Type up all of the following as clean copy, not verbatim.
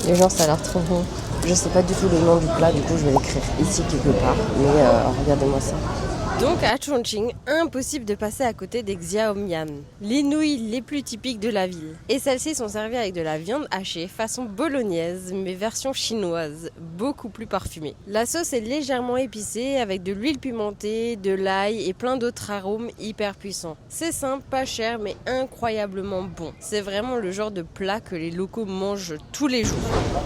Les gens, ça a l'air trop bon. Je sais pas du tout le nom du plat, du coup je vais l'écrire ici quelque part. Mais regardez-moi ça. Donc à Chongqing, impossible de passer à côté des xiaomian, les nouilles les plus typiques de la ville. Et celles-ci sont servies avec de la viande hachée façon bolognaise, mais version chinoise, beaucoup plus parfumée. La sauce est légèrement épicée avec de l'huile pimentée, de l'ail et plein d'autres arômes hyper puissants. C'est simple, pas cher, mais incroyablement bon. C'est vraiment le genre de plat que les locaux mangent tous les jours.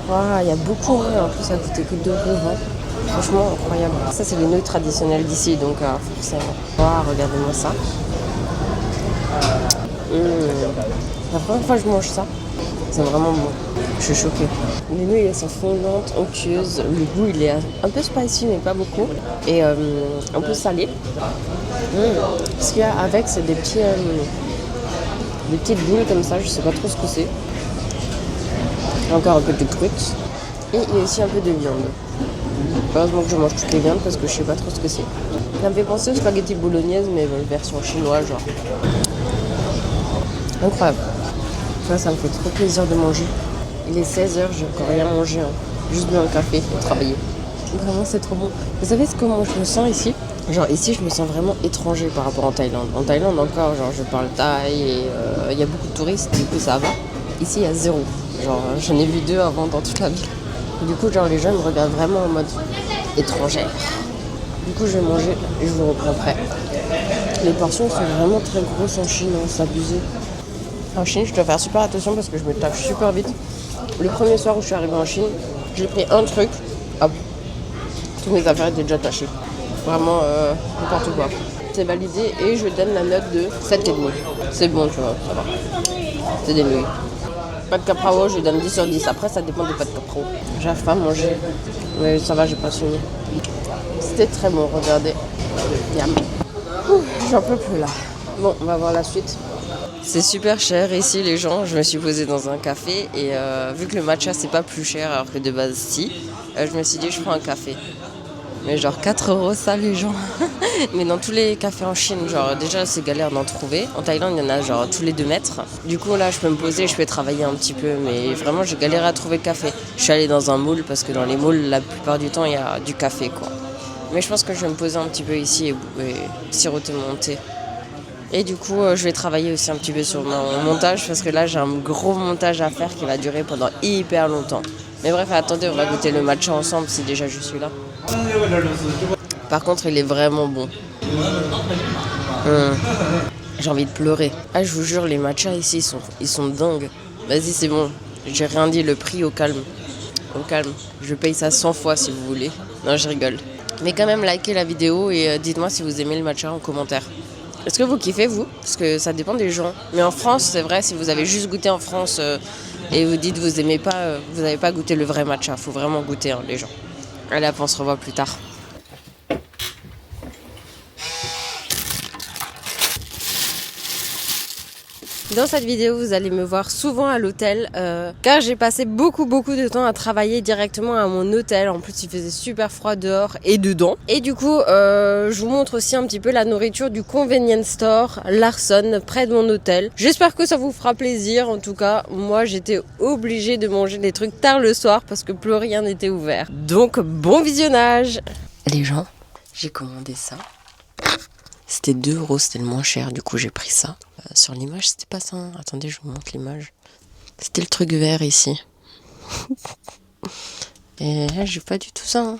Waouh, il y a beaucoup, en plus ça coûtait que 2 €. Franchement, incroyable. Ça, c'est les nouilles traditionnelles d'ici, donc forcément. Waouh, regardez-moi ça. La première fois que je mange ça, c'est vraiment bon. Je suis choquée. Les nouilles, elles sont fondantes, onctueuses. Le goût, il est un peu spicy, mais pas beaucoup. Et un peu salé. Ce qu'il y a avec, c'est des petites boules comme ça. Je sais pas trop ce que c'est. Encore un peu de croûte. Et il y a aussi un peu de viande. Heureusement que je mange toutes les viandes parce que je sais pas trop ce que c'est. Ça me fait penser aux spaghettis bolognaise mais version chinoise genre. Incroyable. Ça me fait trop plaisir de manger. Il est 16h, j'ai encore rien mangé. Juste bu un café pour travailler. Vraiment c'est trop bon. Vous savez comment je me sens ici? Genre ici je me sens vraiment étranger par rapport en Thaïlande. En Thaïlande encore, genre je parle thaï et il y a beaucoup de touristes, du coup ça va. Ici il y a 0. Genre j'en ai vu 2 avant dans toute la ville. Du coup, genre, les gens me regardent vraiment en mode étrangère. Du coup, je vais manger et je vous reprends après. Les portions sont vraiment très grosses en Chine, c'est abusé. En Chine, je dois faire super attention parce que je me tâche super vite. Le premier soir où je suis arrivée en Chine, j'ai pris un truc, hop, toutes mes affaires étaient déjà tachées. Vraiment, n'importe quoi. C'est validé et je donne la note de 7,5. C'est bon, tu vois, ça va. C'est des nouilles. Pâte caprao, je donne 10 sur 10. Après, ça dépend des pâtes caprao. J'arrive pas à manger. Mais ça va, j'ai pas fini. C'était très bon, regardez. Yam. J'en peux plus là. Bon, on va voir la suite. C'est super cher ici, les gens. Je me suis posée dans un café et vu que le matcha, c'est pas plus cher alors que de base, si, je me suis dit, je prends un café. Mais genre 4 € ça, les gens. Mais dans tous les cafés en Chine, genre déjà c'est galère d'en trouver. En Thaïlande, il y en a genre tous les 2 mètres. Du coup là, je peux me poser, je peux travailler un petit peu. Mais vraiment, j'ai galéré à trouver le café. Je suis allée dans un moule parce que dans les moules, la plupart du temps, il y a du café quoi. Mais je pense que je vais me poser un petit peu ici et siroter mon thé. Et du coup, je vais travailler aussi un petit peu sur mon montage parce que là, j'ai un gros montage à faire qui va durer pendant hyper longtemps. Mais bref, attendez, on va goûter le matcha ensemble si déjà je suis là. Par contre, il est vraiment bon. J'ai envie de pleurer. Ah, je vous jure, les matchas ici, ils sont dingues. Vas-y, c'est bon. J'ai rien dit, le prix au calme. Au calme. Je paye ça 100 fois si vous voulez. Non, je rigole. Mais quand même, likez la vidéo et dites-moi si vous aimez le matcha en commentaire. Est-ce que vous kiffez, vous? Parce que ça dépend des gens. Mais en France, c'est vrai, si vous avez juste goûté en France et vous dites vous aimez pas, vous n'avez pas goûté le vrai matcha. Faut vraiment goûter, hein, les gens. Allez, on se revoit plus tard. Dans cette vidéo, vous allez me voir souvent à l'hôtel car j'ai passé beaucoup de temps à travailler directement à mon hôtel. En plus, il faisait super froid dehors et dedans. Et du coup, je vous montre aussi un petit peu la nourriture du convenience store Larson près de mon hôtel. J'espère que ça vous fera plaisir. En tout cas, moi, j'étais obligée de manger des trucs tard le soir parce que plus rien n'était ouvert. Donc, bon visionnage. Les gens, j'ai commandé ça. C'était 2 €, c'était le moins cher, du coup j'ai pris ça. Sur l'image, c'était pas ça. Attendez, je vous montre l'image. C'était le truc vert ici. Et là, j'ai pas du tout ça. Hein.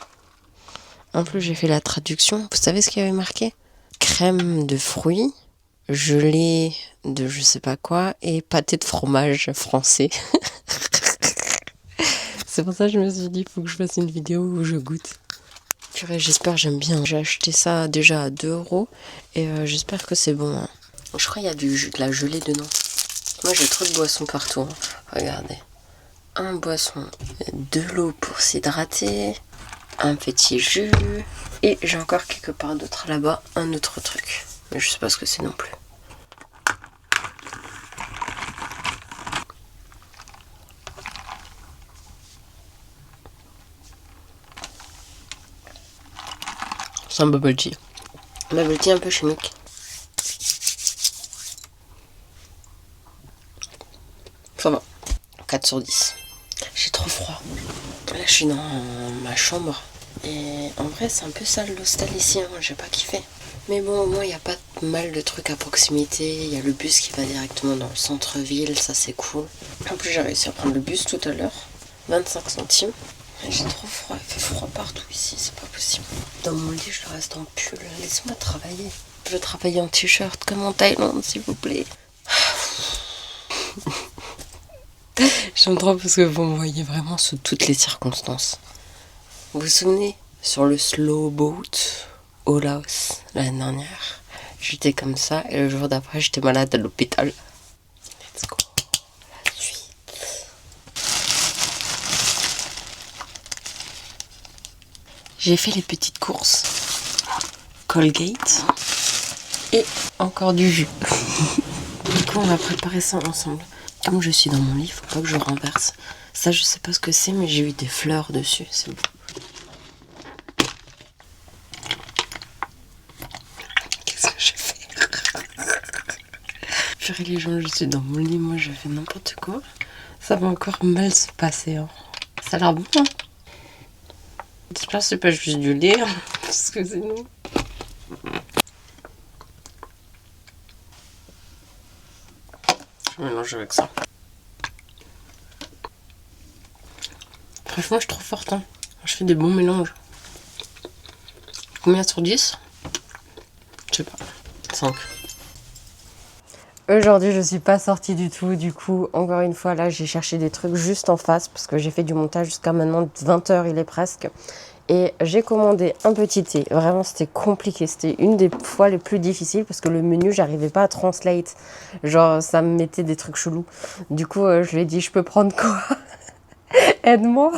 En plus, j'ai fait la traduction. Vous savez ce qu'il y avait marqué? Crème de fruits, gelée de je sais pas quoi et pâté de fromage français. C'est pour ça que je me suis dit, il faut que je fasse une vidéo où je goûte. J'espère, j'aime bien. J'ai acheté ça déjà à 2 € et j'espère que c'est bon. Hein. Je crois qu'il y a de la gelée dedans. Moi, j'ai trop de boissons partout. Hein. Regardez. Un boisson, de l'eau pour s'hydrater, un petit jus et j'ai encore quelque part d'autre là-bas, un autre truc. Mais je sais pas ce que c'est non plus. C'est un bubble tea. Bubble tea un peu chimique. Ça va. 4 sur 10. J'ai trop trop froid. Là, je suis dans ma chambre. Et en vrai, c'est un peu sale l'hostel ici, hein. J'ai pas kiffé. Mais bon, au moins, il n'y a pas mal de trucs à proximité. Il y a le bus qui va directement dans le centre-ville, ça c'est cool. En plus, j'ai réussi à prendre le bus tout à l'heure. 25 centimes. J'ai trop froid, il fait froid partout ici, c'est pas possible. Dans mon lit, je reste en pull. Laisse-moi travailler. Je veux travailler en t-shirt comme en Thaïlande, s'il vous plaît. J'aime trop parce que vous me voyez vraiment sous toutes les circonstances. Vous vous souvenez, sur le slow boat au Laos l'année dernière, j'étais comme ça et le jour d'après, j'étais malade à l'hôpital. Let's go. La suite. J'ai fait les petites courses. Colgate et encore du jus. Du coup, on va préparer ça ensemble. Comme je suis dans mon lit, il faut pas que je renverse. Ça, je sais pas ce que c'est, mais j'ai eu des fleurs dessus. C'est bon. Qu'est-ce que j'ai fait? Purée, les gens, je suis dans mon lit, moi, je fais n'importe quoi. Ça va encore mal se passer. Hein. Ça a l'air bon, hein. J'espère que c'est pas juste du lait, hein, parce que sinon... Je mélange avec ça. Franchement, je suis trop forte. Hein. Je fais des bons mélanges. Combien sur 10? Je sais pas. 5. Aujourd'hui, je suis pas sortie du tout. Du coup, encore une fois, là, j'ai cherché des trucs juste en face parce que j'ai fait du montage jusqu'à maintenant 20h, il est presque. Et j'ai commandé un petit thé. Vraiment, c'était compliqué. C'était une des fois les plus difficiles parce que le menu, j'arrivais pas à translate. Genre, ça me mettait des trucs chelous. Du coup, je lui ai dit, je peux prendre quoi? Aide-moi.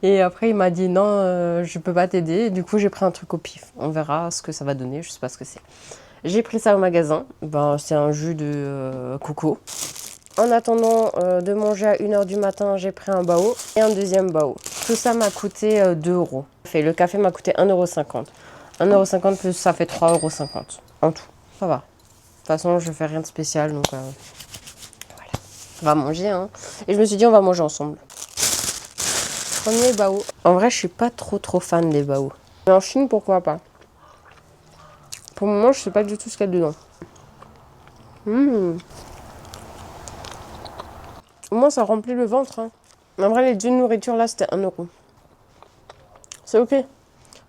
Et après, il m'a dit, non, je peux pas t'aider. Du coup, j'ai pris un truc au pif. On verra ce que ça va donner. Je sais pas ce que c'est. J'ai pris ça au magasin. Ben, c'est un jus de coco. En attendant de manger à 1h du matin, j'ai pris un bao et un deuxième bao. Tout ça m'a coûté 2 euros. Le café m'a coûté 1,50 €. 1,50 € plus ça fait 3,50 € en tout. Ça va. De toute façon, je fais rien de spécial, donc voilà. On va manger, hein. Et je me suis dit, on va manger ensemble. Premier bao. En vrai, je suis pas trop fan des bao. Mais en Chine, pourquoi pas? Pour le moment, je sais pas du tout ce qu'il y a dedans. Au moins, ça remplit le ventre. Hein. En vrai, les deux nourritures, là, c'était 1 €. C'est ok.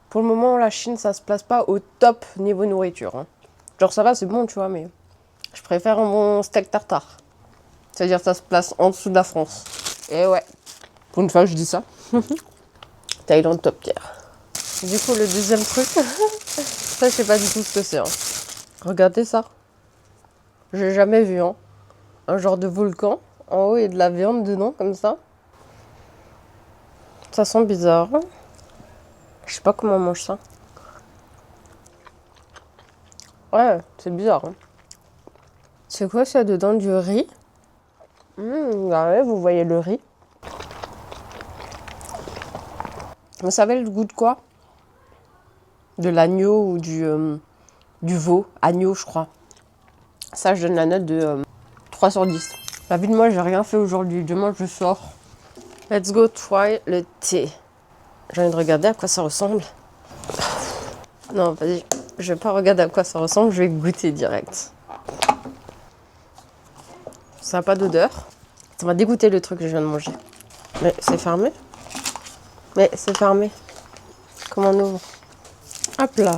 Pour le moment, la Chine, ça se place pas au top niveau nourriture. Hein. Genre, ça va, c'est bon, tu vois, mais je préfère un bon steak tartare. C'est-à-dire, ça se place en dessous de la France. Et ouais, pour une fois, je dis ça. Thaïlande top tier. Du coup, le deuxième truc, ça, je sais pas du tout ce que c'est. Hein. Regardez ça. J'ai jamais vu, hein. Un genre de volcan. En haut, il y a de la viande dedans, comme ça. Ça sent bizarre. Je sais pas comment on mange ça. Ouais, c'est bizarre. Hein. C'est quoi ça dedans? Du riz. Ouais, vous voyez le riz. Vous savez le goût de quoi? De l'agneau ou du veau. Agneau, je crois. Ça, je donne la note de 3 sur 10. La vie de moi, j'ai rien fait aujourd'hui. Demain, je sors. Let's go try le thé. J'ai envie de regarder à quoi ça ressemble. Non, vas-y. Je vais pas regarder à quoi ça ressemble. Je vais goûter direct. Ça n'a pas d'odeur. Ça m'a dégoûté le truc que je viens de manger. Mais c'est fermé. Mais c'est fermé. Comment on ouvre? Hop là.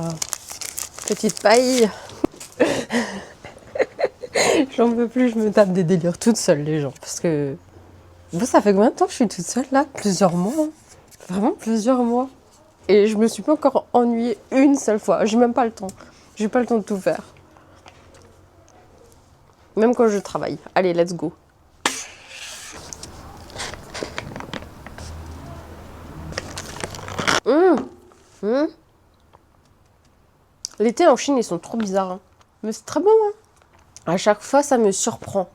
Petite paille. J'en peux plus, je me tape des délires toute seule, les gens. Parce que... Vous, ça fait combien de temps que je suis toute seule, là? Plusieurs mois. Hein. Vraiment plusieurs mois. Et je me suis pas encore ennuyée une seule fois. J'ai même pas le temps. J'ai pas le temps de tout faire. Même quand je travaille. Allez, let's go. Les thés en Chine, ils sont trop bizarres. Hein. Mais c'est très bon. Hein. À chaque fois, ça me surprend.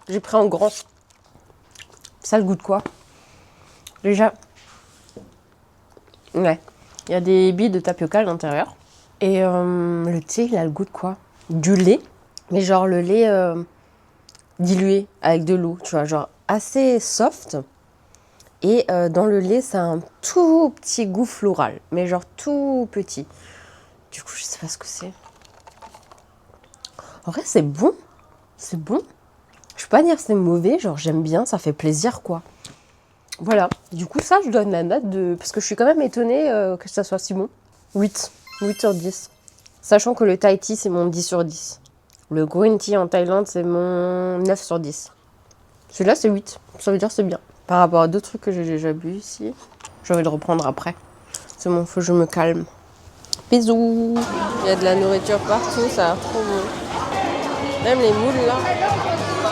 J'ai pris en grand. Ça le goût de quoi? Déjà. Ouais. Il y a des billes de tapioca à l'intérieur. Et le thé, il a le goût de quoi? Du lait. Mais genre le lait dilué avec de l'eau. Tu vois, genre assez soft. Et dans le lait, ça a un tout petit goût floral, mais genre tout petit. Du coup, je sais pas ce que c'est. En vrai, c'est bon. C'est bon. Je peux pas dire c'est mauvais, genre j'aime bien, ça fait plaisir quoi. Voilà, du coup ça je donne la note de... Parce que je suis quand même étonnée que ça soit si bon. 8 sur 10. Sachant que le Thai tea c'est mon 10 sur 10. Le green tea en Thaïlande c'est mon 9 sur 10. Celui-là c'est 8, ça veut dire c'est bien. Par rapport à d'autres trucs que j'ai déjà bu ici, j'ai envie de reprendre après. C'est bon, faut que je me calme. Bisous. Il y a de la nourriture partout, ça a l'air trop bon. Même les moules là,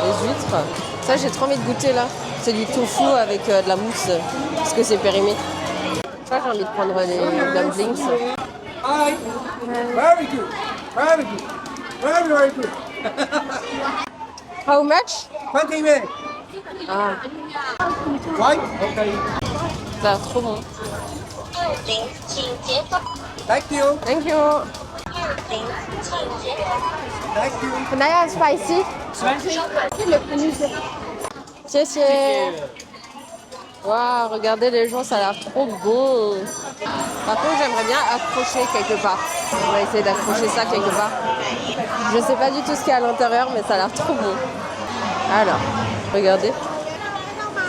les huîtres. Ça j'ai trop envie de goûter là. C'est du tofu avec de la mousse, parce que c'est périmé. Je crois que j'ai envie de prendre les dumplings. Hi. Very good. Very good. Very, very good. How much? 20 minutes. Ah, Right? Okay. ça a l'air trop bon. Thank you. Thank you. Thank you. Can I have spicy? Waouh, regardez les gens, ça a l'air trop bon. Par contre, j'aimerais bien accrocher quelque part. On va essayer d'accrocher ça quelque part. Je sais pas du tout ce qu'il y a à l'intérieur, mais ça a l'air trop bon. Alors, regardez.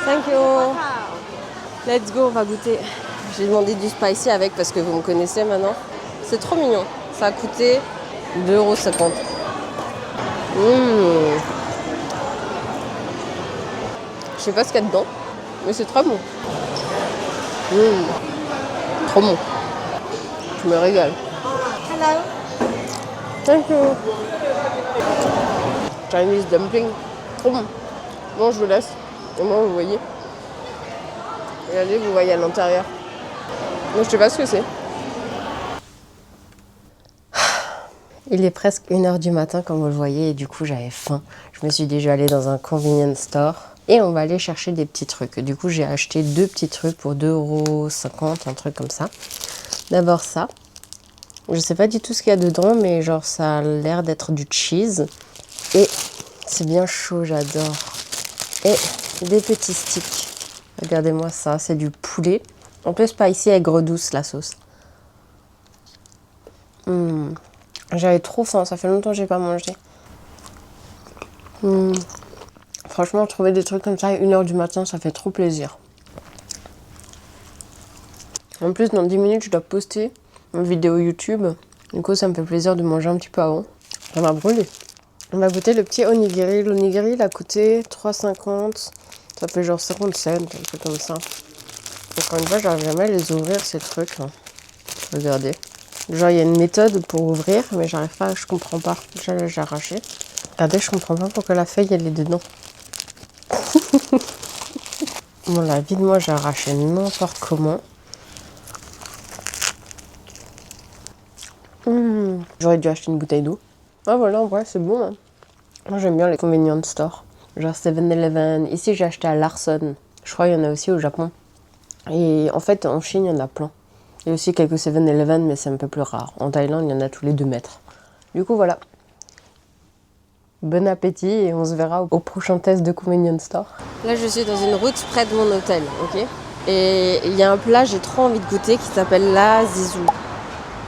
Thank you. Let's go, on va goûter. J'ai demandé du spicy avec parce que vous me connaissez maintenant. C'est trop mignon. Ça a coûté 2,50 €. Je sais pas ce qu'il y a dedans, mais c'est très bon. Trop bon. Je me régale. Hello. Thank you. Chinese dumpling. Trop bon. Bon, je vous laisse. Au moins, vous voyez. Regardez, vous voyez à l'intérieur. Donc, je sais pas ce que c'est. Il est presque 1h du matin, comme vous le voyez, et du coup, j'avais faim. Je me suis dit, je vais aller dans un convenience store et on va aller chercher des petits trucs. Du coup, j'ai acheté 2 petits trucs pour 2,50 €, un truc comme ça. D'abord ça. Je sais pas du tout ce qu'il y a dedans, mais genre, ça a l'air d'être du cheese. Et c'est bien chaud, j'adore. Et des petits sticks. Regardez-moi ça, c'est du poulet. Un peu spicy, aigre douce, la sauce. J'avais trop faim, ça fait longtemps que j'ai pas mangé. Franchement, trouver des trucs comme ça à 1h du matin, ça fait trop plaisir. En plus, dans 10 minutes, je dois poster une vidéo YouTube. Du coup, ça me fait plaisir de manger un petit peu avant. Ça m'a brûlé. On va goûter le petit onigiri. L'onigiri, il a coûté 3,50 €. Ça fait genre 50 cents, un truc comme ça. Encore une fois, j'arrive jamais à les ouvrir, ces trucs. Regardez. Genre, il y a une méthode pour ouvrir, mais j'arrive pas, je comprends pas. J'ai arraché. Regardez, je comprends pas pourquoi la feuille, elle est dedans. Bon, la vie de moi, j'ai arraché n'importe comment. J'aurais dû acheter une bouteille d'eau. Ah voilà, en vrai, c'est bon. Hein. Moi, j'aime bien les convenience stores. Genre 7-Eleven. Ici, j'ai acheté à Larson. Je crois qu'il y en a aussi au Japon. Et en fait, en Chine, il y en a plein. Il y a aussi quelques 7-Eleven, mais c'est un peu plus rare. En Thaïlande, il y en a tous les 2 mètres. Du coup, voilà. Bon appétit et on se verra au prochain test de convenience store. Là, je suis dans une route près de mon hôtel, ok? Et il y a un plat, j'ai trop envie de goûter, qui s'appelle la zizou.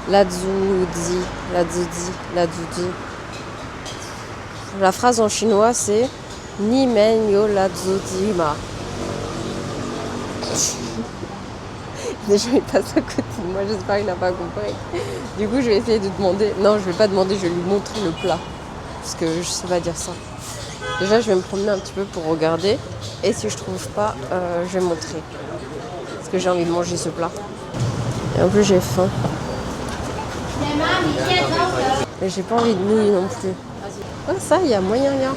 La zudi. La phrase en chinois, c'est Ni men yo la zudi ma. Déjà, il passe à côté de moi, j'espère qu'il n'a pas compris. Du coup, je vais essayer de demander. Non, je vais pas demander, je vais lui montrer le plat. Parce que je sais pas dire ça. Déjà, je vais me promener un petit peu pour regarder. Et si je trouve pas, je vais montrer. Parce que j'ai envie de manger ce plat. Et en plus, j'ai faim. Et j'ai pas envie de nouilles non plus. Ah, ça, il y a moyen là.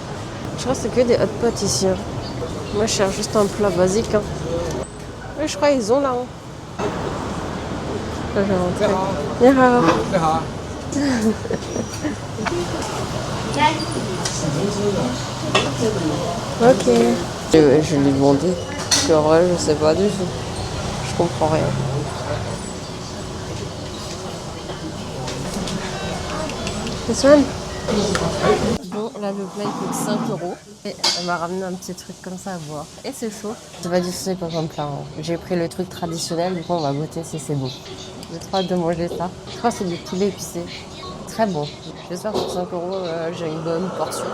Je crois que c'est que des hot pots ici. Hein. Moi, je cherche juste un plat basique. Hein. Oui, je crois qu'ils ont là. Hein. Là, je vais rentrer. Ok. Je lui ai demandé. Parce qu'en vrai, je sais pas du tout. Je comprends rien. This one? Bon, Là, le plat, il coûte 5 euros. Et elle m'a ramené un petit truc comme ça à boire. Et c'est chaud. C'est pas difficile comme un plat. Hein. J'ai pris le truc traditionnel, du coup, on va goûter si c'est bon. J'ai trop hâte de manger ça. Je crois que c'est du poulet épicé. Très bon. J'espère que pour 5 euros, j'ai une bonne portion.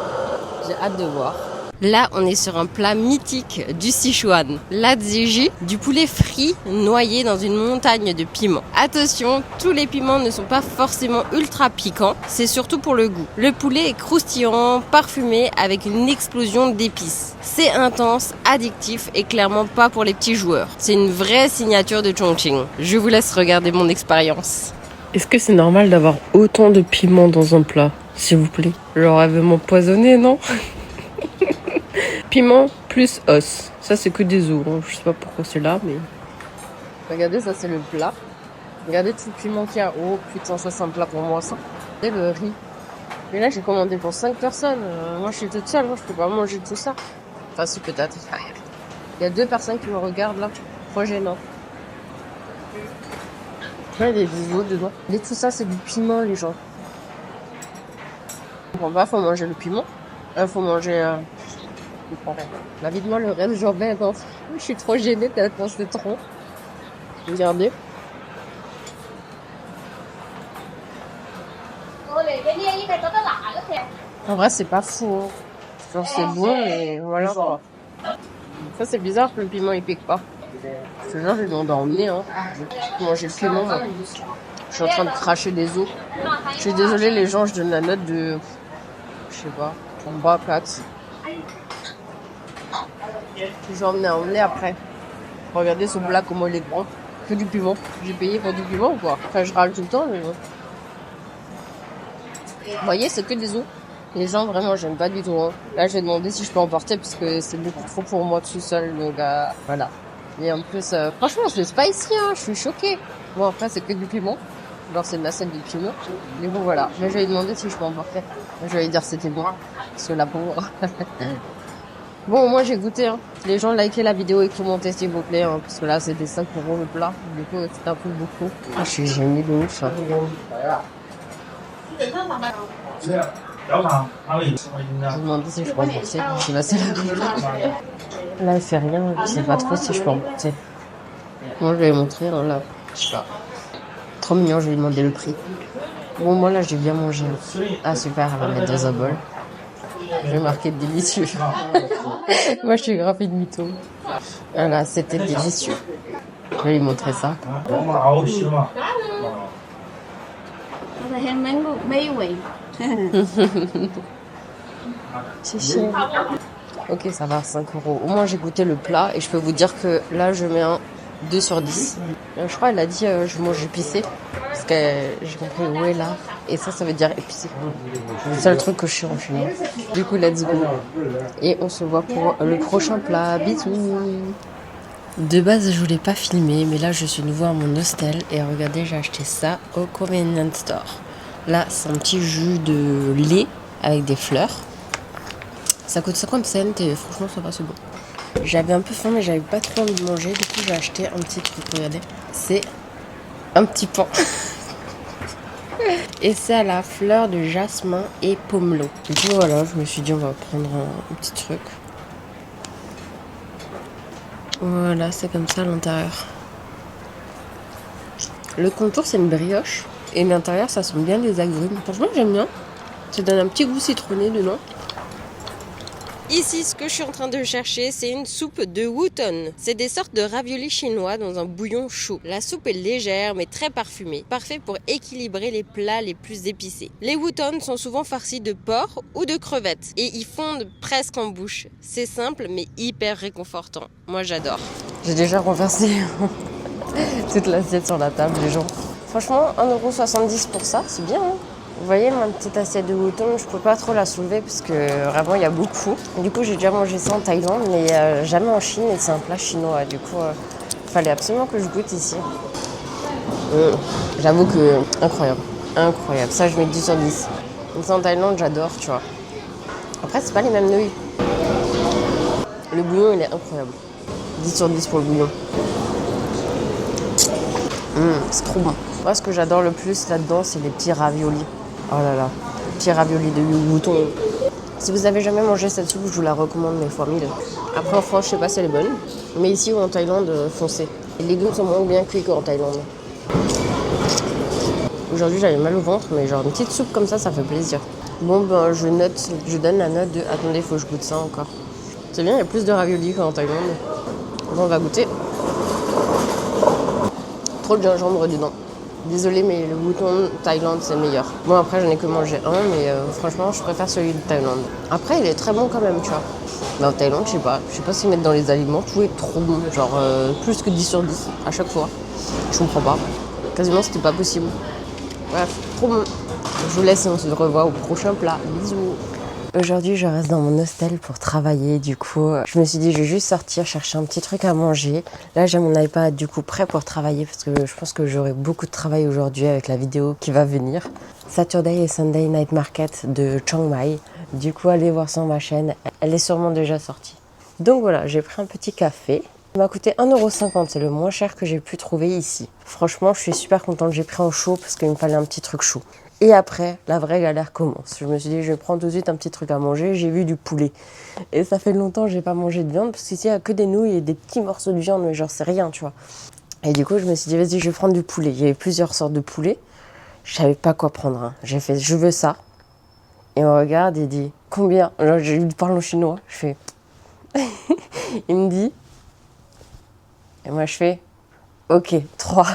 J'ai hâte de voir. Là, on est sur un plat mythique du Sichuan, l'adziji, du poulet frit noyé dans une montagne de piments. Attention, tous les piments ne sont pas forcément ultra piquants, c'est surtout pour le goût. Le poulet est croustillant, parfumé, avec une explosion d'épices. C'est intense, addictif et clairement pas pour les petits joueurs. C'est une vraie signature de Chongqing. Je vous laisse regarder mon expérience. Est-ce que c'est normal d'avoir autant de piments dans un plat, s'il vous plaît? Genre, elle veut m'empoisonner, non? Piment plus os. Ça, c'est que des os. Hein. Je sais pas pourquoi c'est là, mais... Regardez, ça, c'est le plat. Regardez tout le piment qu'il y a. Oh, putain, ça, c'est un plat pour moi, ça. Et le riz. Mais là, j'ai commandé pour 5 personnes. Moi, je suis toute seule. Moi, je peux pas manger tout ça. Enfin, si, peut-être. Il y a 2 personnes qui me regardent, là. Trop gênant. Ouais, il y a des os dedans. Et tout ça, c'est du piment, les gens. Bon, bah, faut manger le piment. Faut manger... La vie de moi, le rêve, j'en vais. Je suis trop gênée tellement c'est trop. Regardez. En vrai, c'est pas fou. Hein. Genre, c'est bon, mais voilà quoi. Ça, c'est bizarre que le piment il pique pas. Parce que là, je vais m'endormir. Hein. Je vais manger le piment. Moi. Je suis en train de cracher des os. Je suis désolée, les gens, je donne la note de. Je sais pas. En bas, 4. Je vais emmener après. Regardez ce plat, comment il est grand. Que du piment. J'ai payé pour du piment ou quoi? Enfin, je râle tout le temps, mais bon. Vous voyez, c'est que des os. Les gens, vraiment, j'aime pas du tout. Hein. Là, je vais demander si je peux emporter parce que c'est beaucoup trop pour moi tout seul, le gars. Voilà. Et en plus, franchement, c'est spicy, hein. Je suis choquée. Bon, après, c'est que du piment. Genre, c'est de la scène du piment. Mais bon, voilà. Mais je vais lui demander si je peux emporter. Je vais lui dire que c'était bon. Parce que la pauvre. Bon, moi j'ai goûté. Hein. Les gens likez la vidéo et commentez s'il vous plaît. Hein, parce que là c'était 5 euros le plat. Du coup c'est un peu beaucoup. Ah, je suis gênée de ouf. Ça. Je me demandais si je peux emporter. Je suis passée là. Là elle fait rien. Je sais pas trop si je peux emporter. Moi je vais lui montrer. Hein, là. Je sais pas. Trop mignon, je vais lui demander le prix. Bon, moi là j'ai bien mangé. Ah super, elle va mettre dans un bol. Je vais marquer délicieux. Moi, je suis grave une mytho. Voilà, c'était délicieux. Je vais lui montrer ça. Ok, ça va, 5 euros. Au moins, j'ai goûté le plat et je peux vous dire que là, je mets un 2 sur 10. Je crois qu'elle a dit je mange épicé. Parce que j'ai compris où est là. Et ça veut dire épicé. C'est le truc que je suis en chinois. Du coup, let's go. Et on se voit pour le prochain plat. Bisous. De base, je voulais pas filmer, mais là, je suis nouveau à mon hostel. Et regardez, j'ai acheté ça au convenience store. Là, c'est un petit jus de lait avec des fleurs. Ça coûte 50 cents et franchement, ça va, c'est bon. J'avais un peu faim, mais j'avais pas trop envie de manger. Du coup, j'ai acheté un petit truc. Regardez, c'est un petit pain. Et c'est à la fleur de jasmin et pomelo. Du coup, voilà, je me suis dit, on va prendre un petit truc. Voilà, c'est comme ça à l'intérieur. Le contour, c'est une brioche. Et l'intérieur, ça sent bien les agrumes. Franchement, j'aime bien. Ça donne un petit goût citronné dedans. Ici, ce que je suis en train de chercher, c'est une soupe de wooton. C'est des sortes de raviolis chinois dans un bouillon chaud. La soupe est légère mais très parfumée, parfait pour équilibrer les plats les plus épicés. Les wootons sont souvent farcis de porc ou de crevettes et ils fondent presque en bouche. C'est simple mais hyper réconfortant. Moi, j'adore. J'ai déjà renversé toute l'assiette sur la table, les gens. Franchement, 1,70 € pour ça, c'est bien, hein. Vous voyez, ma petite assiette de wooton, je peux pas trop la soulever parce que vraiment il y a beaucoup. Du coup, j'ai déjà mangé ça en Thaïlande, mais jamais en Chine et c'est un plat chinois. Du coup, fallait absolument que je goûte ici. J'avoue que incroyable, incroyable. Ça, je mets 10 sur 10. Donc ça en Thaïlande, j'adore, tu vois. Après, c'est pas les mêmes nouilles. Le bouillon, il est incroyable. 10 sur 10 pour le bouillon. C'est trop bon. Moi, ce que j'adore le plus là-dedans, c'est les petits raviolis. Oh là là, petits raviolis de wooton. Si vous avez jamais mangé cette soupe, je vous la recommande mais fois 1000. Après en France, je sais pas si elle est bonne. Mais ici ou en Thaïlande, foncez. Les légumes sont moins bien cuits qu'en Thaïlande. Aujourd'hui, j'avais mal au ventre, mais genre une petite soupe comme ça fait plaisir. Bon, ben je donne la note de... Attendez, faut que je goûte ça encore. C'est bien, il y a plus de raviolis qu'en Thaïlande. Bon, on va goûter. Trop de gingembre dedans. Désolée, mais le bouton Thaïlande, c'est meilleur. Bon, après, j'en ai que mangé un, mais franchement, je préfère celui de Thaïlande. Après, il est très bon quand même, tu vois. Mais en Thaïlande, je sais pas ce qu'ils mettent dans les aliments. Tout est trop bon, genre plus que 10 sur 10 à chaque fois. Je comprends pas. Quasiment, c'était pas possible. Bref, trop bon. Je vous laisse et on se revoit au prochain plat. Bisous. Aujourd'hui, je reste dans mon hostel pour travailler. Du coup, je me suis dit, je vais juste sortir, chercher un petit truc à manger. Là, j'ai mon iPad du coup prêt pour travailler parce que je pense que j'aurai beaucoup de travail aujourd'hui avec la vidéo qui va venir. Saturday et Sunday Night Market de Chiang Mai. Du coup, allez voir sur ma chaîne. Elle est sûrement déjà sortie. Donc voilà, j'ai pris un petit café. Il m'a coûté 1,50 €, c'est le moins cher que j'ai pu trouver ici. Franchement, je suis super contente, j'ai pris en chaud parce qu'il me fallait un petit truc chaud. Et après, la vraie galère commence. Je me suis dit, je vais prendre tout de suite un petit truc à manger. J'ai vu du poulet. Et ça fait longtemps que j'ai pas mangé de viande parce qu'ici, il n'y a que des nouilles et des petits morceaux de viande, mais genre, c'est rien, tu vois. Et du coup, je me suis dit, vas-y, je vais prendre du poulet. Il y avait plusieurs sortes de poulet. Je savais pas quoi prendre. Hein. J'ai fait, je veux ça. Et on regarde, il dit, combien? Alors, je lui parle en chinois. Je fais, il me dit, et moi, je fais, ok, 3.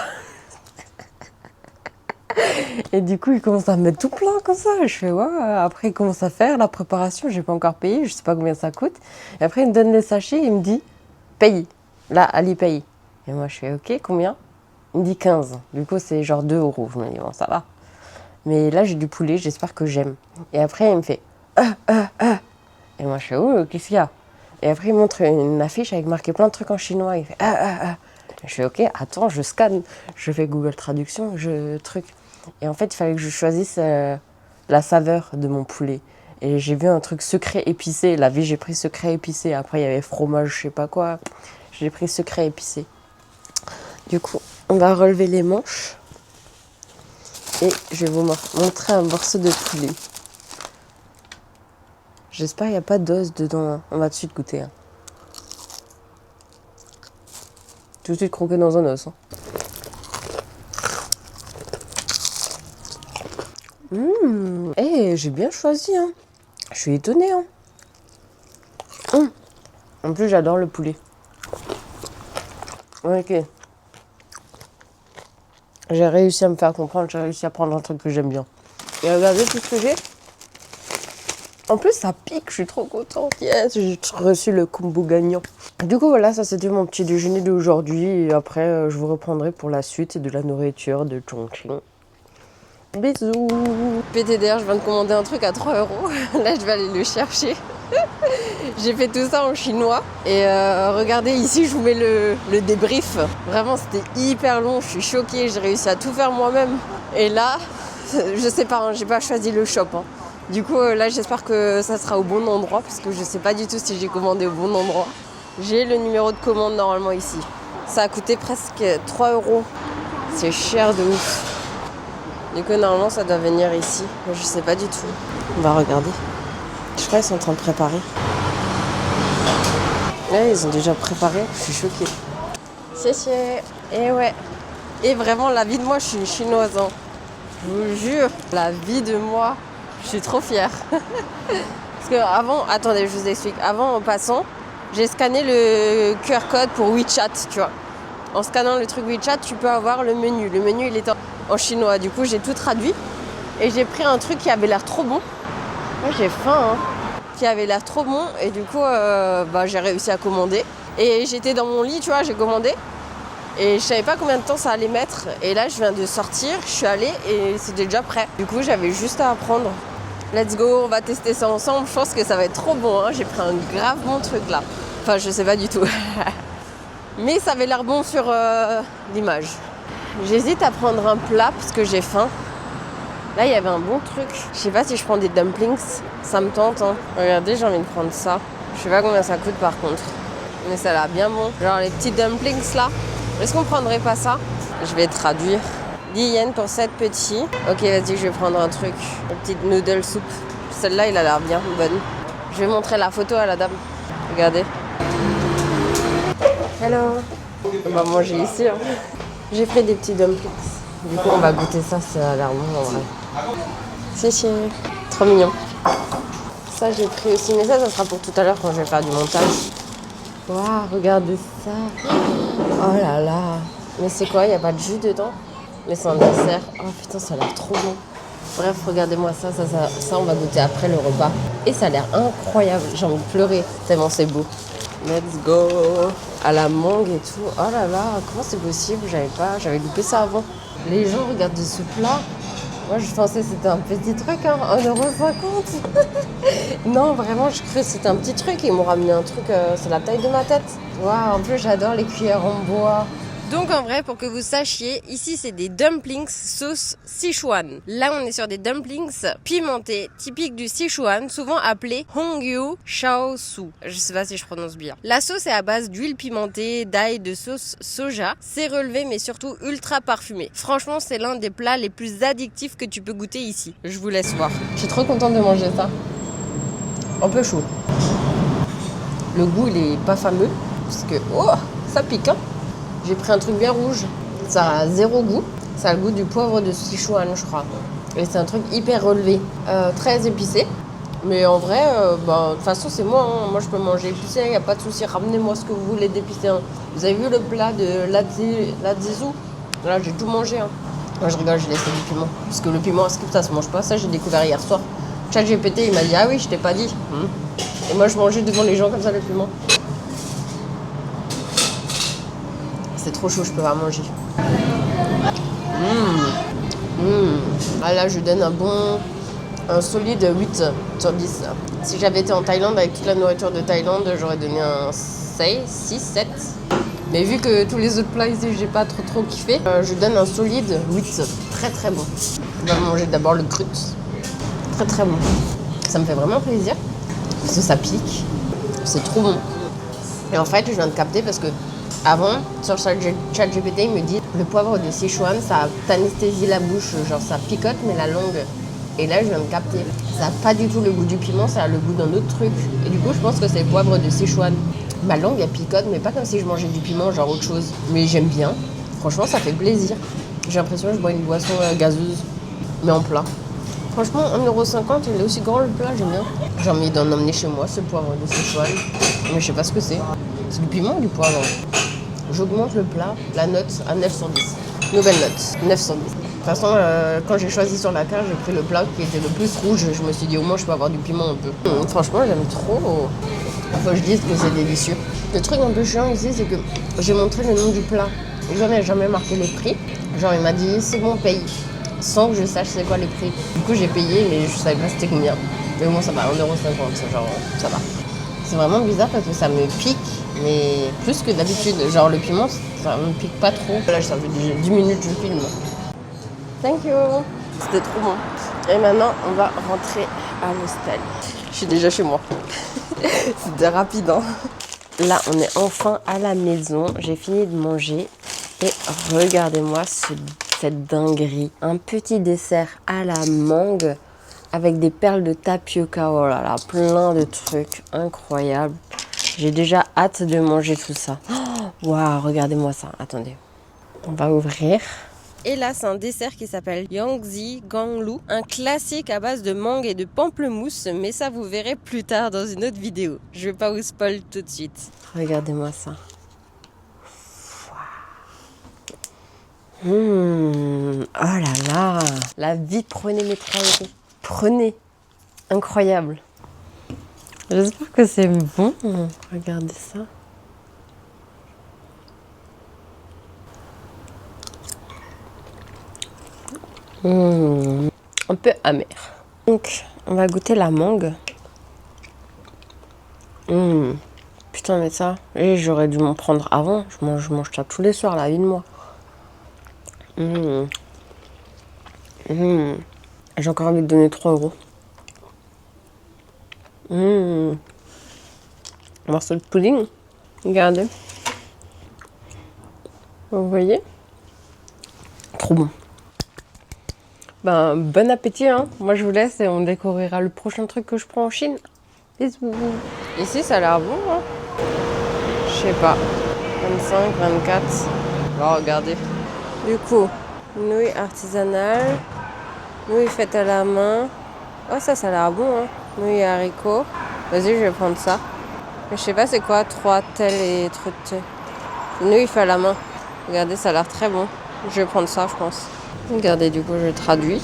Et du coup, il commence à me mettre tout plein comme ça. Je fais, ouais. Après, il commence à faire la préparation. J'ai pas encore payé. Je sais pas combien ça coûte. Et après, il me donne les sachets. Il me dit, paye. Là, allez, paye. Et moi, je fais, ok, combien? Il me dit 15. Du coup, c'est genre 2 €. Je me dis, bon, ça va. Mais là, j'ai du poulet. J'espère que j'aime. Et après, il me fait, Et moi, je fais, oh, qu'est-ce qu'il y a? Et après, il montre une affiche avec marqué plein de trucs en chinois. Il fait, Je fais, ok, attends, je scanne. Je fais Google Traduction, truc. Et en fait, il fallait que je choisisse la saveur de mon poulet. Et j'ai vu un truc secret épicé. La vie, j'ai pris secret épicé. Après, il y avait fromage, je sais pas quoi. J'ai pris secret épicé. Du coup, on va relever les manches. Et je vais vous montrer un morceau de poulet. J'espère qu'il n'y a pas d'os dedans. Hein. On va tout de suite goûter. Hein. Tout de suite croquer dans un os. Hein. J'ai bien choisi. Hein. Je suis étonnée. Hein. En plus, j'adore le poulet. Ok. J'ai réussi à me faire comprendre. J'ai réussi à prendre un truc que j'aime bien. Et regardez tout ce que j'ai. En plus, ça pique. Je suis trop contente. Yes, j'ai reçu le combo gagnant. Du coup, voilà, ça c'était mon petit déjeuner d'aujourd'hui. Et après, je vous reprendrai pour la suite de la nourriture de Chongqing. Bisous. PTDR, je viens de commander un truc à 3 €. Là, je vais aller le chercher. J'ai fait tout ça en chinois. Et regardez, ici, je vous mets le débrief. Vraiment, c'était hyper long. Je suis choquée. J'ai réussi à tout faire moi-même. Et là, je sais pas, hein, j'ai pas choisi le shop. Hein. Du coup, là, j'espère que ça sera au bon endroit. Parce que je sais pas du tout si j'ai commandé au bon endroit. J'ai le numéro de commande normalement ici. Ça a coûté presque 3 €. C'est cher de ouf. Du coup, normalement, ça doit venir ici. Mais je sais pas du tout. On va regarder. Je crois qu'ils sont en train de préparer. Ouais, ils ont déjà préparé. Je suis choquée. C'est. Et ouais. Et vraiment, la vie de moi, je suis une chinoise. Hein. Je vous jure. La vie de moi, je suis trop fière. Parce que avant, attendez, je vous explique. Avant, en passant, j'ai scanné le QR code pour WeChat, tu vois. En scannant le truc WeChat, tu peux avoir le menu. Le menu, il est en chinois. Du coup, j'ai tout traduit. Et j'ai pris un truc qui avait l'air trop bon. Moi, j'ai faim, hein. Qui avait l'air trop bon. Et du coup, j'ai réussi à commander. Et j'étais dans mon lit, tu vois, j'ai commandé. Et je savais pas combien de temps ça allait mettre. Et là, je viens de sortir, je suis allée et c'était déjà prêt. Du coup, j'avais juste à apprendre. Let's go, on va tester ça ensemble. Je pense que ça va être trop bon, hein. J'ai pris un grave bon truc là. Enfin, je sais pas du tout. Mais ça avait l'air bon sur l'image. J'hésite à prendre un plat parce que j'ai faim. Là, il y avait un bon truc. Je sais pas si je prends des dumplings. Ça me tente, hein. Regardez, j'ai envie de prendre ça. Je sais pas combien ça coûte par contre. Mais ça a l'air bien bon. Genre les petits dumplings là. Est-ce qu'on prendrait pas ça? Je vais traduire. 10 yens pour 7 petits. Ok, vas-y, je vais prendre un truc. Une petite noodle soup. Celle-là, il a l'air bien bonne. Je vais montrer la photo à la dame. Regardez. Hello. On va manger ici. Hein. J'ai pris des petits dumplings. Du coup, on va goûter ça. Ça a l'air bon en vrai. C'est trop mignon. Ça, j'ai pris aussi. Mais ça sera pour tout à l'heure quand je vais faire du montage. Waouh, regardez ça. Oh là là. Mais c'est quoi? Il n'y a pas de jus dedans? Mais c'est un dessert. Oh putain, ça a l'air trop bon. Bref, regardez-moi ça, on va goûter après le repas. Et ça a l'air incroyable, j'ai envie de pleurer, tellement c'est beau. Let's go. À la mangue et tout. Oh là là, comment c'est possible? J'avais loupé ça avant. Les gens regardent ce plat. Moi, je pensais que c'était un petit truc, hein, 1,50 €. Non, vraiment, je croyais que c'était un petit truc. Ils m'ont ramené un truc, c'est la taille de ma tête. Waouh, en plus, j'adore les cuillères en bois. Donc en vrai, pour que vous sachiez, ici c'est des dumplings sauce Sichuan. Là on est sur des dumplings pimentés, typiques du Sichuan, souvent appelés Hongyu Shaosu. Je sais pas si je prononce bien. La sauce est à base d'huile pimentée, d'ail, de sauce soja. C'est relevé mais surtout ultra parfumé. Franchement c'est l'un des plats les plus addictifs que tu peux goûter ici. Je vous laisse voir. Je suis trop contente de manger ça. Un peu chaud. Le goût il est pas fameux, parce que oh, ça pique hein. J'ai pris un truc bien rouge, ça a 0 goût, ça a le goût du poivre de Sichuan je crois. Et c'est un truc hyper relevé, très épicé. Mais en vrai, de toute façon c'est moi, hein. Moi je peux manger épicé, il n'y a pas de souci, ramenez-moi ce que vous voulez d'épicé. Hein. Vous avez vu le plat de l'adzizu? Là j'ai tout mangé. Hein. Moi je rigole, j'ai laissé du piment. Parce que le piment, ça se mange pas, ça j'ai découvert hier soir. ChatGPT il m'a dit, ah oui je t'ai pas dit. Et moi je mangeais devant les gens comme ça le piment. C'est trop chaud, je peux pas manger. Ah là, je donne un solide 8 sur 10. Si j'avais été en Thaïlande avec toute la nourriture de Thaïlande, j'aurais donné un 6, 7. Mais vu que tous les autres plats ici, j'ai pas trop kiffé, je donne un solide 8. Très très bon. Je vais manger d'abord le crut. Très très bon. Ça me fait vraiment plaisir. Parce que ça pique. C'est trop bon. Et en fait, je viens de capter parce que avant, sur ChatGPT, il me dit le poivre de Sichuan, ça t'anesthésie la bouche, genre ça picote, mais la langue. Et là, je viens de capter. Ça n'a pas du tout le goût du piment, ça a le goût d'un autre truc. Et du coup, je pense que c'est le poivre de Sichuan. Ma langue, elle picote, mais pas comme si je mangeais du piment, genre autre chose. Mais j'aime bien. Franchement, ça fait plaisir. J'ai l'impression que je bois une boisson gazeuse, mais en plat. Franchement, 1,50 €, il est aussi grand le plat, j'aime bien. J'ai envie d'en emmener chez moi, ce poivre de Sichuan. Mais je sais pas ce que c'est. C'est du piment ou du poivre? J'augmente le plat, la note à 9 sur 10. Nouvelle note, 9 sur 10. De toute façon, quand j'ai choisi sur la carte, j'ai pris le plat qui était le plus rouge. Je me suis dit, au moins, je peux avoir du piment un peu. Franchement, j'aime trop. Faut que je dise que c'est délicieux. Le truc un peu chiant ici, c'est que j'ai montré le nom du plat. J'en ai jamais marqué les prix. Genre, il m'a dit, c'est bon, paye. Sans que je sache c'est quoi les prix. Du coup, j'ai payé, mais je savais pas c'était combien. Mais bon, ça va, 1,50 €, genre, ça va. C'est vraiment bizarre parce que ça me pique, mais plus que d'habitude. Genre le piment, ça me pique pas trop. Là, ça fait 10 minutes que je filme. Thank you. C'était trop bon. Et maintenant, on va rentrer à l'hostel. Je suis déjà chez moi. C'était rapide, hein. Là, on est enfin à la maison. J'ai fini de manger. Et regardez-moi cette dinguerie. Un petit dessert à la mangue avec des perles de tapioca. Oh là là, plein de trucs incroyables. J'ai déjà hâte de manger tout ça. Waouh, regardez-moi ça. Attendez. On va ouvrir. Et là, c'est un dessert qui s'appelle Yangzi Ganglu. Un classique à base de mangue et de pamplemousse. Mais ça, vous verrez plus tard dans une autre vidéo. Je vais pas vous spoil tout de suite. Regardez-moi ça. Oh là là. La vie, prenez mes 3 €. Prenez. Incroyable. J'espère que c'est bon. Regardez ça. Un peu amer. Donc, on va goûter la mangue. Putain, mais ça, j'aurais dû m'en prendre avant. Je mange ça tous les soirs, la vie de moi. J'ai encore envie de donner 3 €. Morceau de pudding. Regardez. Vous voyez? Trop bon. Ben, bon appétit, hein. Moi, je vous laisse et on découvrira le prochain truc que je prends en Chine. Bisous. Ici, ça a l'air bon, hein. Je sais pas. 25, 24. Oh, regardez. Du coup, nouilles artisanales. Nouilles faites à la main. Oh, ça a l'air bon, hein. Nouilles et haricots. Vas-y, je vais prendre ça. Mais je sais pas c'est quoi, 3 tels et trucs. Nouilles faites à la main. Regardez, ça a l'air très bon. Je vais prendre ça, je pense. Regardez, du coup, je traduis.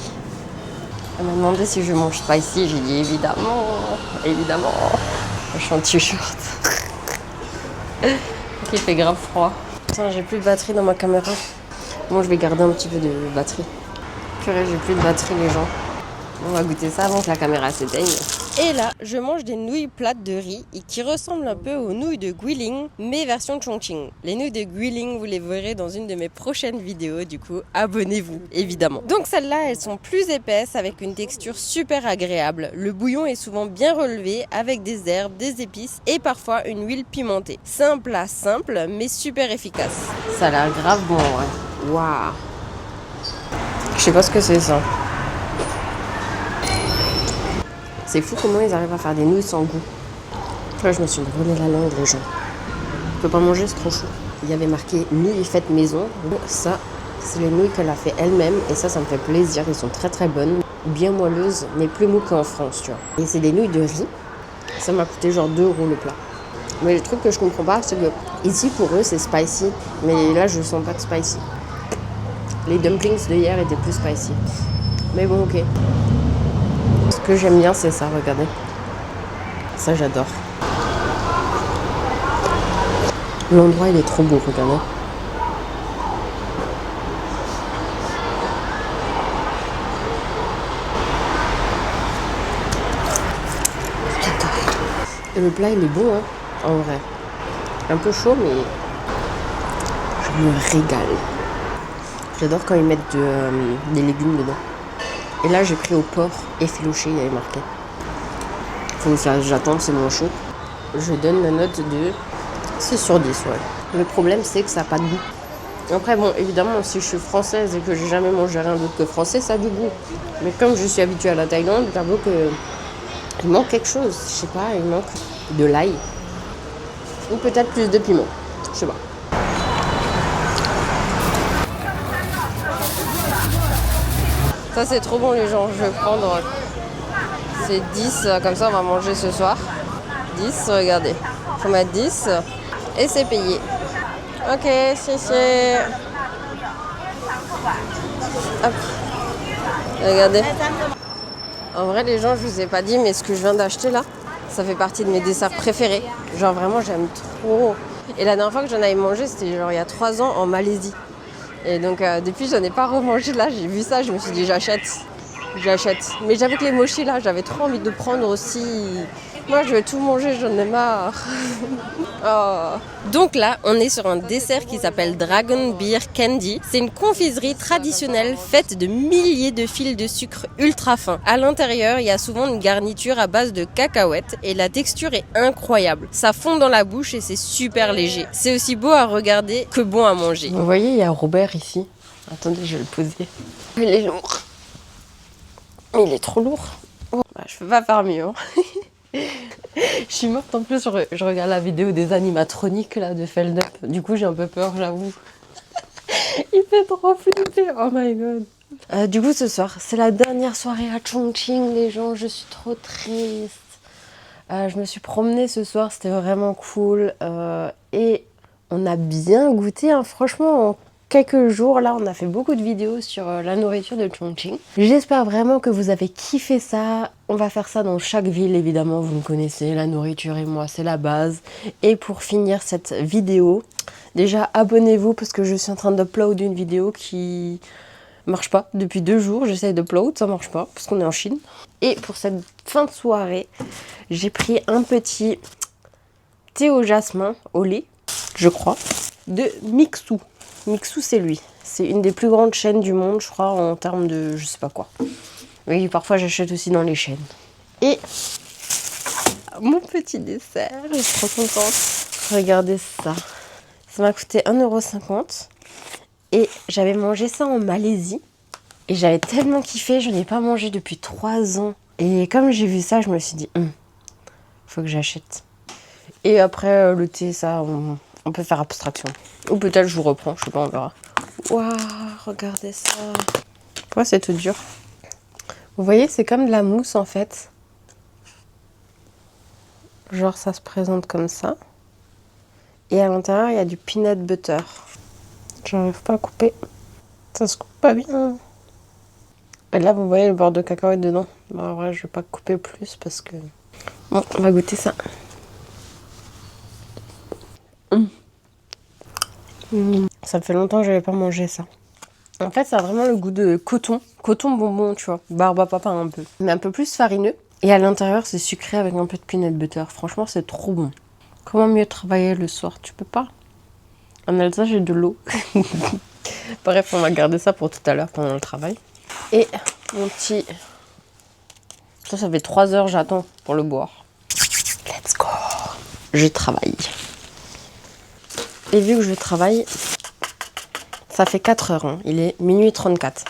Elle m'a demandé si je mange pas ici. J'ai dit évidemment. Évidemment. Je suis en t-shirt. Il fait grave froid. Putain, j'ai plus de batterie dans ma caméra. Bon, je vais garder un petit peu de batterie. Purée, j'ai plus de batterie, les gens. On va goûter ça avant que la caméra s'éteigne. Et là, je mange des nouilles plates de riz et qui ressemblent un peu aux nouilles de Guilin, mais version Chongqing. Les nouilles de Guilin, vous les verrez dans une de mes prochaines vidéos, du coup, abonnez-vous, évidemment. Donc celles-là, elles sont plus épaisses, avec une texture super agréable. Le bouillon est souvent bien relevé, avec des herbes, des épices et parfois une huile pimentée. C'est un plat simple, mais super efficace. Ça a l'air grave bon, ouais. Waouh. Je sais pas ce que c'est ça. C'est fou comment ils arrivent à faire des nouilles sans goût. Là, je me suis brûlé la langue, les gens. Je peux pas manger, c'est trop chaud. Il y avait marqué nouilles faites maison. Ça, c'est les nouilles qu'elle a fait elle-même. Et ça me fait plaisir. Ils sont très très bonnes. Bien moelleuses, mais plus mou qu'en France, tu vois. Et c'est des nouilles de riz. Ça m'a coûté genre 2 € le plat. Mais le truc que je comprends pas, c'est que ici, pour eux, c'est spicy. Mais là, je sens pas de spicy. Les dumplings de hier étaient plus spicy. Mais bon, ok. Ce que j'aime bien, c'est ça, regardez. Ça, j'adore. L'endroit, il est trop beau, regardez. J'adore. Et le plat, il est bon, hein, en vrai. Un peu chaud, mais je me régale. J'adore quand ils mettent des légumes dedans. Et là, j'ai pris au porc effiloché, il y avait marqué. Faut que j'attende, c'est moins chaud. Je donne la note de 6 sur 10, ouais. Le problème, c'est que ça n'a pas de goût. Après, bon, évidemment, si je suis française et que j'ai jamais mangé rien d'autre que français, ça a du goût. Mais comme je suis habituée à la Thaïlande, j'avoue que il manque quelque chose. Je sais pas, il manque de l'ail. Ou peut-être plus de piment. Je sais pas. Ça c'est trop bon les gens, je vais prendre, c'est 10, comme ça on va manger ce soir. 10, regardez, faut mettre 10 et c'est payé. Ok, c'est. Hop, regardez. En vrai les gens, je vous ai pas dit, mais ce que je viens d'acheter là, ça fait partie de mes desserts préférés. Genre vraiment j'aime trop. Et la dernière fois que j'en avais mangé, c'était genre il y a 3 ans en Malaisie. Et donc depuis j'en ai pas remangé. Là j'ai vu ça, je me suis dit j'achète. Mais j'avoue que les mochis là, j'avais trop envie de prendre aussi. Moi je vais tout manger, j'en ai marre. Oh. Donc là on est sur un dessert qui s'appelle Dragon Beer Candy. C'est une confiserie traditionnelle faite de milliers de fils de sucre ultra fins. À l'intérieur il y a souvent une garniture à base de cacahuètes et la texture est incroyable. Ça fond dans la bouche et c'est super léger. C'est aussi beau à regarder que bon à manger. Vous voyez, il y a Robert ici. Attendez, je vais le poser. Il est lourd. Il est trop lourd. Oh, bah, je peux pas faire mieux. Hein. Je suis morte en plus, je regarde la vidéo des animatroniques là de Feldup. Du coup j'ai un peu peur, j'avoue. Il fait trop flipper, oh my god. Du coup ce soir, c'est la dernière soirée à Chongqing les gens, je suis trop triste. Je me suis promenée ce soir, c'était vraiment cool. Et on a bien goûté, hein, franchement en quelques jours là on a fait beaucoup de vidéos sur la nourriture de Chongqing. J'espère vraiment que vous avez kiffé ça. On va faire ça dans chaque ville évidemment, vous me connaissez, la nourriture et moi c'est la base. Et pour finir cette vidéo, déjà abonnez-vous parce que je suis en train d'upload une vidéo qui marche pas depuis 2 jours. J'essaye d'upload, ça marche pas parce qu'on est en Chine. Et pour cette fin de soirée, j'ai pris un petit thé au jasmin au lait, je crois, de Mixu. Mixu, c'est lui. C'est une des plus grandes chaînes du monde, je crois, en termes de je sais pas quoi. Oui, parfois j'achète aussi dans les chaînes. Et mon petit dessert, je suis trop contente. Regardez ça. Ça m'a coûté 1,50 €. Et j'avais mangé ça en Malaisie. Et j'avais tellement kiffé, je n'ai pas mangé depuis 3 ans. Et comme j'ai vu ça, je me suis dit, faut que j'achète. Et après, le thé, ça, on peut faire abstraction. Ou peut-être je vous reprends, je sais pas, on verra. Waouh, regardez ça. Pourquoi c'est tout dur? Vous voyez, c'est comme de la mousse en fait. Genre ça se présente comme ça. Et à l'intérieur, il y a du peanut butter. J'arrive pas à couper. Ça se coupe pas bien. Et là, vous voyez le beurre de cacahuète dedans. Bon, en vrai, je vais pas couper plus parce que... Bon, on va goûter ça. Ça me fait longtemps que j'avais pas mangé ça. En fait, ça a vraiment le goût de coton. Coton bonbon, tu vois. Barbe à papa un peu. Mais un peu plus farineux. Et à l'intérieur, c'est sucré avec un peu de peanut butter. Franchement, c'est trop bon. Comment mieux travailler le soir? Tu peux pas? En Alsace, j'ai de l'eau. Bref, on va garder ça pour tout à l'heure pendant le travail. Et mon petit... Ça fait 3 heures, j'attends pour le boire. Let's go. Je travaille. Et vu que je travaille, ça fait 4 heures. Il est minuit 34.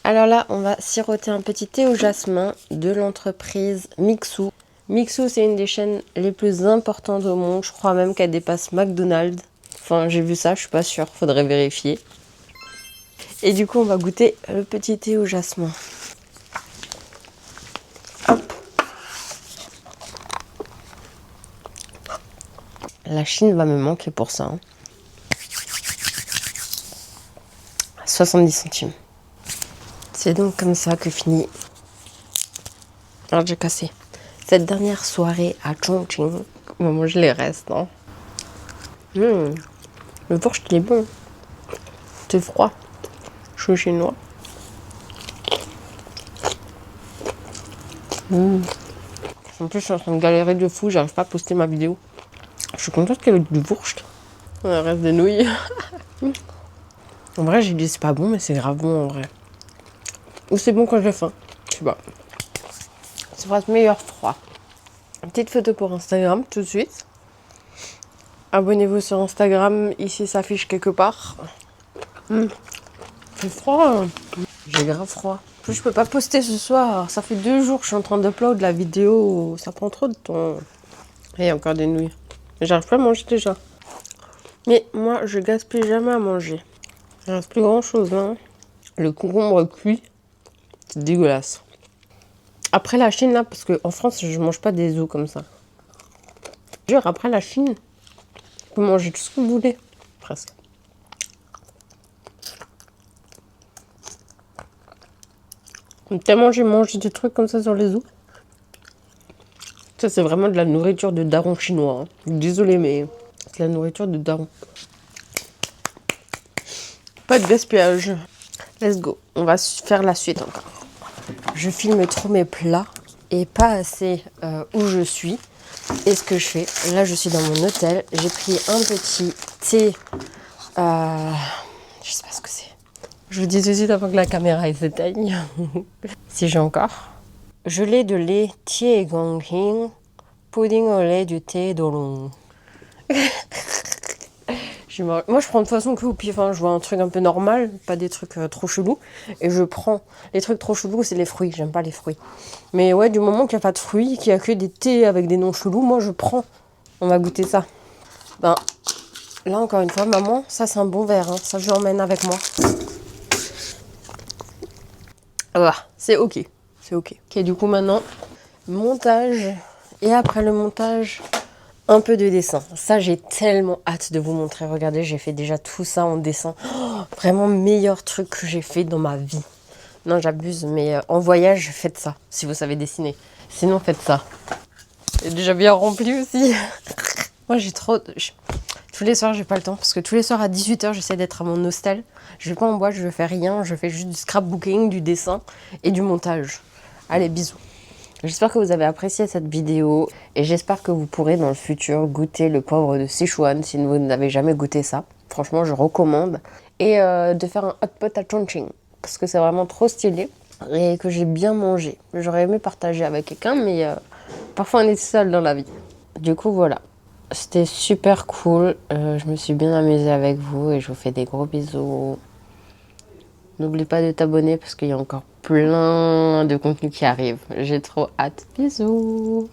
Alors là, on va siroter un petit thé au jasmin de l'entreprise Mixu. Mixu, c'est une des chaînes les plus importantes au monde. Je crois même qu'elle dépasse McDonald's. Enfin, j'ai vu ça, je suis pas sûre. Faudrait vérifier. Et du coup, on va goûter le petit thé au jasmin. Hop. La Chine va me manquer pour ça. 70 centimes. C'est donc comme ça que finit... Alors j'ai cassé. Cette dernière soirée à Chongqing. On va manger les restes. Hein. Le borscht, il est bon. C'est froid. Je suis chinois. En plus, je suis en train de galérer de fou. J'arrive pas à poster ma vidéo. Je suis contente qu'il y ait du borscht. On reste des nouilles. En vrai, j'ai dit c'est pas bon, mais c'est grave bon en vrai. Ou c'est bon quand j'ai faim. Je sais pas. C'est presque meilleur froid. Une petite photo pour Instagram tout de suite. Abonnez-vous sur Instagram. Ici, ça affiche quelque part. C'est froid. J'ai grave froid. En plus, je peux pas poster ce soir. Ça fait 2 jours que je suis en train d'upload la vidéo. Ça prend trop de temps. Et il y a encore des nouilles. J'arrive pas à manger déjà. Mais moi, je gaspille jamais à manger. Il reste plus grand chose là. Le concombre cuit, c'est dégueulasse. Après la Chine là, parce qu'en France, je mange pas des os comme ça. Jure, après la Chine, vous pouvez manger tout ce que vous voulez, presque. Tellement j'ai mangé des trucs comme ça sur les os. Ça, c'est vraiment de la nourriture de daron chinois. Hein. Désolée, mais c'est la nourriture de daron. Pas de gaspillage. Let's go. On va faire la suite encore. Je filme trop mes plats et pas assez où je suis. Et ce que je fais, là je suis dans mon hôtel. J'ai pris un petit thé. Je sais pas ce que c'est. Je vous dis tout de suite avant que la caméra s'éteigne. Si j'ai encore. Gelée de lait Tie Gong Hing. Pudding au lait du thé d'Olong. Moi, je prends de toute façon que au pif. Hein. Je vois un truc un peu normal, pas des trucs trop chelous. Et je prends. Les trucs trop chelous, c'est les fruits. J'aime pas les fruits. Mais ouais, du moment qu'il n'y a pas de fruits, qu'il n'y a que des thés avec des noms chelous, moi, je prends. On va goûter ça. Ben, là, encore une fois, maman, ça, c'est un bon verre. Hein. Ça, je l'emmène avec moi. Voilà, c'est OK. C'est OK. OK, du coup, maintenant, montage. Et après le montage... un peu de dessin. Ça, j'ai tellement hâte de vous montrer. Regardez, j'ai fait déjà tout ça en dessin. Oh, vraiment meilleur truc que j'ai fait dans ma vie. Non, j'abuse, mais en voyage, faites ça, si vous savez dessiner. Sinon, faites ça. C'est déjà bien rempli aussi. Moi, j'ai trop... Tous les soirs, j'ai pas le temps. Parce que tous les soirs, à 18 h, j'essaie d'être à mon hostel. Je vais pas en boîte, je fais rien. Je fais juste du scrapbooking, du dessin et du montage. Allez, bisous. J'espère que vous avez apprécié cette vidéo et j'espère que vous pourrez dans le futur goûter le poivre de Sichuan si vous n'avez jamais goûté ça. Franchement, je recommande. Et de faire un hot pot à Chongqing parce que c'est vraiment trop stylé et que j'ai bien mangé. J'aurais aimé partager avec quelqu'un, mais parfois on est seul dans la vie. Du coup, voilà. C'était super cool. Je me suis bien amusée avec vous et je vous fais des gros bisous. N'oublie pas de t'abonner parce qu'il y a encore plein de contenus qui arrivent. J'ai trop hâte. Bisous.